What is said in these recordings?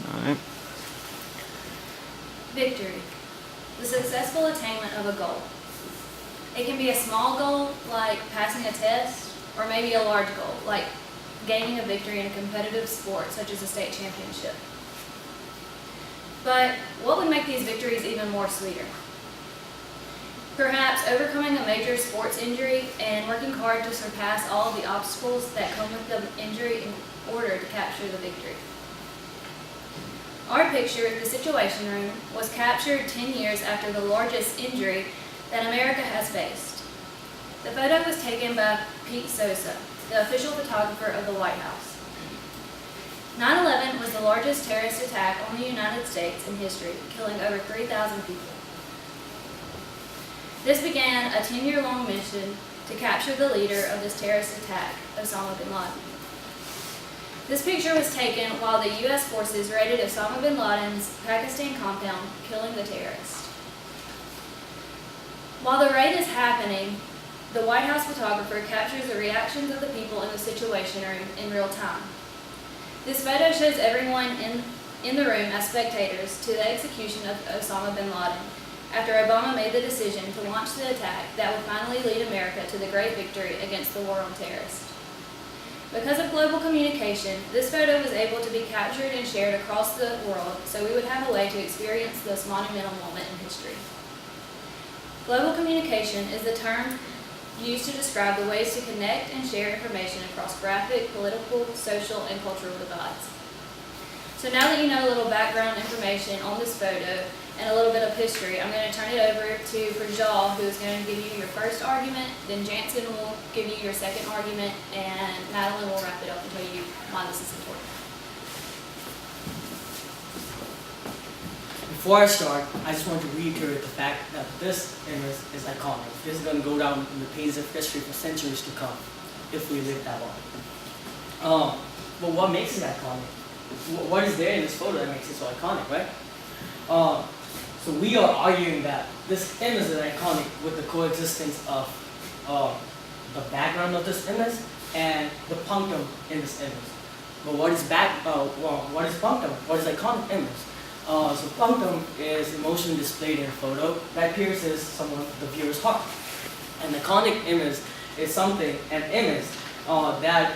All right. Victory. The successful attainment of a goal. It can be a small goal, like passing a test, or maybe a large goal, like gaining a victory in a competitive sport, such as a state championship. But what would make these victories even more sweeter? Perhaps overcoming a major sports injury and working hard to surpass all of the obstacles that come with the injury in order to capture the victory. Our picture, the Situation Room, was captured 10 years after the largest injury that America has faced. The photo was taken by Pete Sosa, the official photographer of the White House. 9/11 was the largest terrorist attack on the United States in history, killing over 3,000 people. This began a 10-year-long mission to capture the leader of this terrorist attack, Osama bin Laden. This picture was taken while the U.S. forces raided Osama bin Laden's Pakistan compound, killing the terrorist. While the raid is happening, the White House photographer captures the reactions of the people in the Situation Room in real time. This photo shows everyone in the room as spectators to the execution of Osama bin Laden, after Obama made the decision to launch the attack that would finally lead America to the great victory against the war on terrorists. Because of global communication, this photo was able to be captured and shared across the world, so we would have a way to experience this monumental moment in history. Global communication is the term used to describe the ways to connect and share information across graphic, political, social, and cultural divides. So now that you know a little background information on this photo and a little bit of history, I'm going to turn it over to Prajal, who is going to give you your first argument, then Jansen will give you your second argument, and Madeline will wrap it up and tell you why this is important. Before I start, I just want to reiterate the fact that this image is iconic. This is going to go down in the pages of history for centuries to come, if we live that long. But what makes it iconic? What is there in this photo that makes it so iconic, right? So we are arguing that this image is iconic with the coexistence of the background of this image and the punctum in this image. But what is punctum? What is iconic image? So punctum is emotion displayed in a photo that pierces the viewer's heart. An iconic image is an image that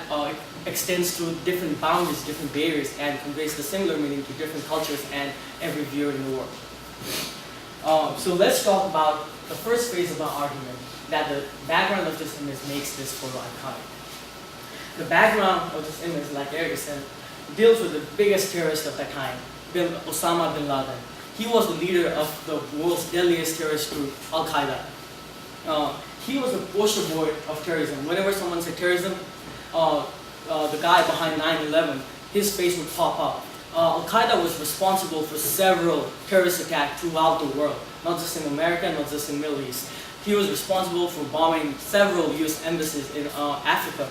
extends through different boundaries, different barriers, and conveys the similar meaning to different cultures and every viewer in the world. So let's talk about the first phase of my argument, that the background of this image makes this photo iconic. The background of this image, like Eric said, deals with the biggest terrorist of that time, Osama bin Laden. He was the leader of the world's deadliest terrorist group, Al-Qaeda. He was the poster boy of terrorism. Whenever someone said terrorism, the guy behind 9/11, his face would pop up. Al-Qaeda was responsible for several terrorist attacks throughout the world, not just in America, not just in the Middle East. He was responsible for bombing several U.S. embassies in Africa.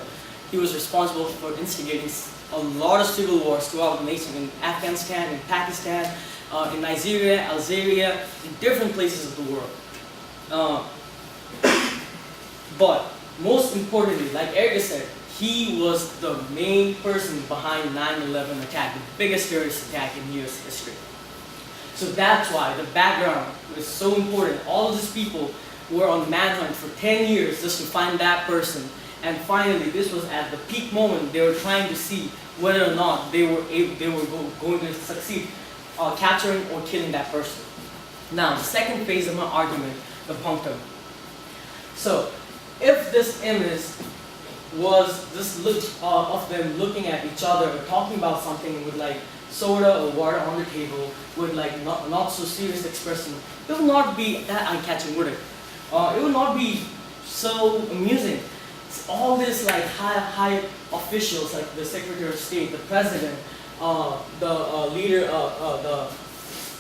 He was responsible for instigating a lot of civil wars throughout the nation, in Afghanistan, in Pakistan, in Nigeria, Algeria, in different places of the world. But most importantly, like Eric said, he was the main person behind 9/11 attack, the biggest terrorist attack in U.S. history. So that's why the background was so important. All of these people were on manhunt for 10 years just to find that person. And finally, this was at the peak moment. They were trying to see whether or not they were going to succeed capturing or killing that person. Now, the second phase of my argument, the punctum. So, if this image was this look of them looking at each other or talking about something with like soda or water on the table with like not so serious expression, it will not be that eye-catching, would it? It will not be so amusing. It's all this like high officials like the Secretary of State, the President, the leader of the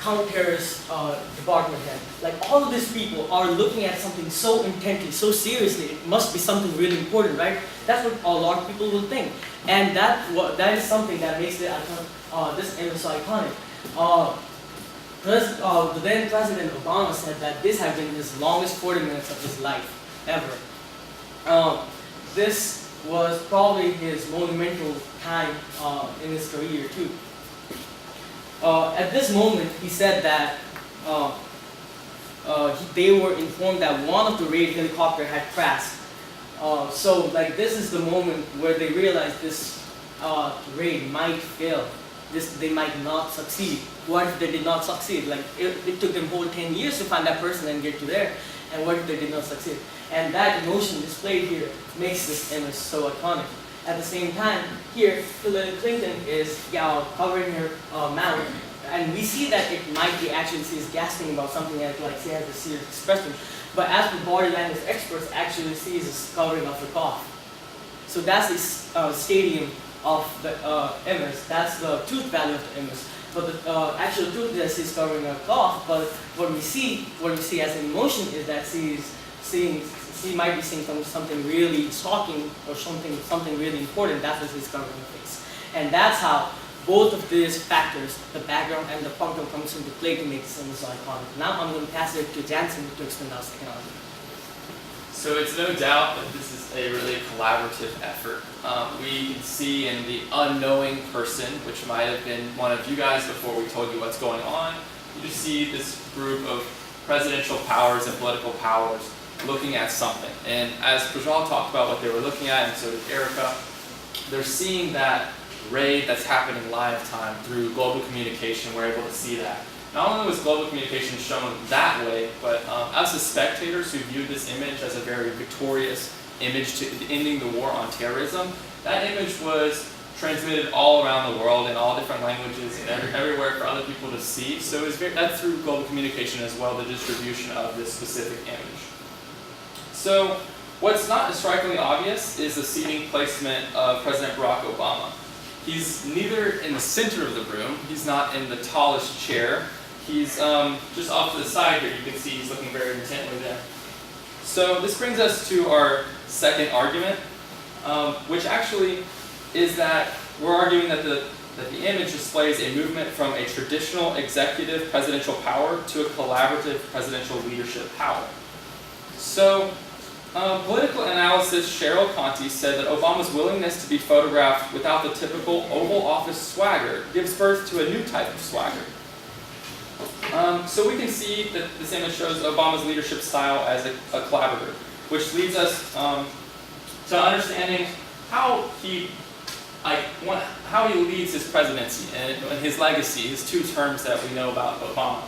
counter-terrorist department head. Like all of these people are looking at something so intently, so seriously. It must be something really important, right? That's what a lot of people will think, and that is something that makes this image so iconic. The then President Obama said that this had been his longest 40 minutes of his life ever. This was probably his monumental time in his career too. At this moment, he said that they were informed that one of the raid helicopter had crashed. So like this is the moment where they realized this raid might fail. They might not succeed. What if they did not succeed? Like it took them whole 10 years to find that person and get to there. And what if they did not succeed? And that emotion displayed here makes this image so iconic. At the same time, here Hillary Clinton is covering her mouth, and we see that it might be actually she's gasping about something like she has a serious expression. But as the body language experts actually sees is covering of her cough. So that's the stadium of the image. That's the truth value of the image. But the actual truth is that she's covering her cough. But what we see as an emotion is that she might be seeing something really shocking or something really important. That's what she's covering her face. And that's how both of these factors, the background and the punctum, comes into play to make this image so iconic. Now I'm going to pass it to Jansen to explain our second argument. So it's no doubt that this is a really collaborative effort. We can see in the unknowing person, which might have been one of you guys before we told you what's going on, you just see this group of presidential powers and political powers looking at something. And as Prajal talked about what they were looking at, and so did Erica, they're seeing that raid that's happening live time through global communication. We're able to see that. Not only was global communication shown that way, but as the spectators who viewed this image as a very victorious image to ending the war on terrorism, that image was transmitted all around the world in all different languages and everywhere for other people to see. So that's through global communication as well, the distribution of this specific image. So what's not strikingly obvious is the seating placement of President Barack Obama. He's neither in the center of the room, he's not in the tallest chair, he's just off to the side here. You can see he's looking very intently there. So this brings us to our second argument, which actually is that we're arguing that the image displays a movement from a traditional executive presidential power to a collaborative presidential leadership power. So political analyst Cheryl Conti said that Obama's willingness to be photographed without the typical Oval Office swagger gives birth to a new type of swagger. So we can see that this image shows Obama's leadership style as a collaborator, which leads us to understanding how he leads his presidency and his legacy, his two terms that we know about Obama.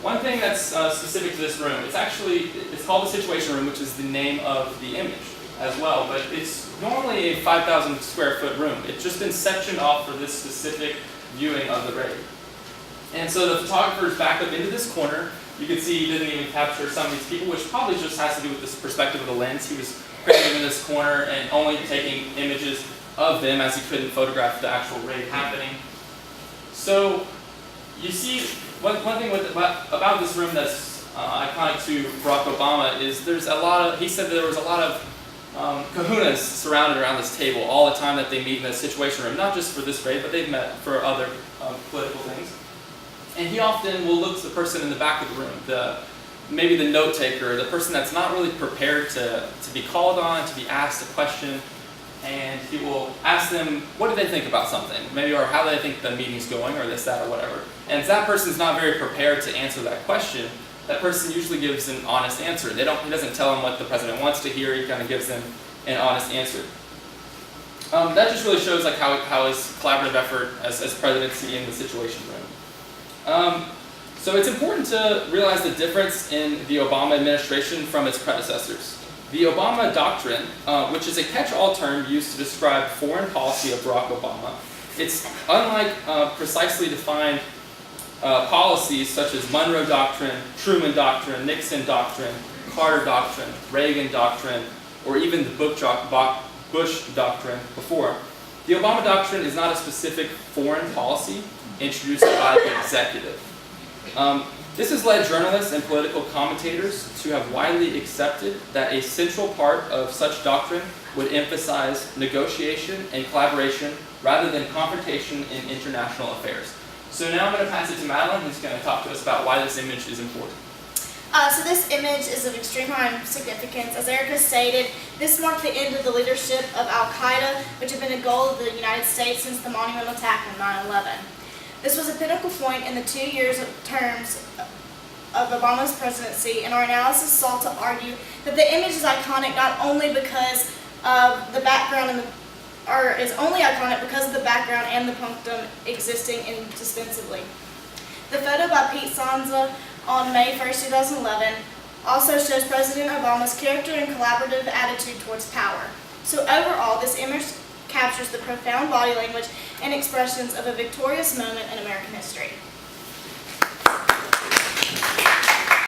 One thing that's specific to this room, it's called the Situation Room, which is the name of the image as well, but it's normally a 5,000 square foot room. It's just been sectioned off for this specific viewing of the raid. And so the photographer's backed up into this corner. You can see he didn't even capture some of these people, which probably just has to do with this perspective of the lens. He was cramming in this corner and only taking images of them as he couldn't photograph the actual raid happening. So you see, one thing about this room that's iconic to Barack Obama is he said that there was a lot of kahunas surrounded around this table all the time that they meet in the Situation Room, not just for this raid, but they've met for other political things. And he often will look to the person in the back of the room, maybe the note taker, the person that's not really prepared to be called on, to be asked a question, and he will ask them, what do they think about something? Maybe, or how they think the meeting's going, or this, that, or whatever. And if that person's not very prepared to answer that question, that person usually gives an honest answer. He doesn't tell them what the president wants to hear, he kind of gives them an honest answer. That just really shows how his collaborative effort as presidency in the Situation Room. So it's important to realize the difference in the Obama administration from its predecessors. The Obama Doctrine, which is a catch-all term used to describe foreign policy of Barack Obama, it's unlike precisely defined policies such as Monroe Doctrine, Truman Doctrine, Nixon Doctrine, Carter Doctrine, Reagan Doctrine, or even the Bush Doctrine before. The Obama Doctrine is not a specific foreign policy introduced by the executive. This has led journalists and political commentators to have widely accepted that a central part of such doctrine would emphasize negotiation and collaboration rather than confrontation in international affairs. So now I'm going to pass it to Madeline, who's going to talk to us about why this image is important. So this image is of extreme high significance. As Erica stated, this marked the end of the leadership of Al-Qaeda, which had been a goal of the United States since the monumental attack on 9/11. This was a pinnacle point in the 2 years of terms of Obama's presidency, and our analysis sought to argue that the image is iconic not only because of the background is only iconic because of the background and the punctum existing indispensably. The photo by Pete Sanza on May 1st, 2011 also shows President Obama's character and collaborative attitude towards power. So overall, this image captures the profound body language and expressions of a victorious moment in American history.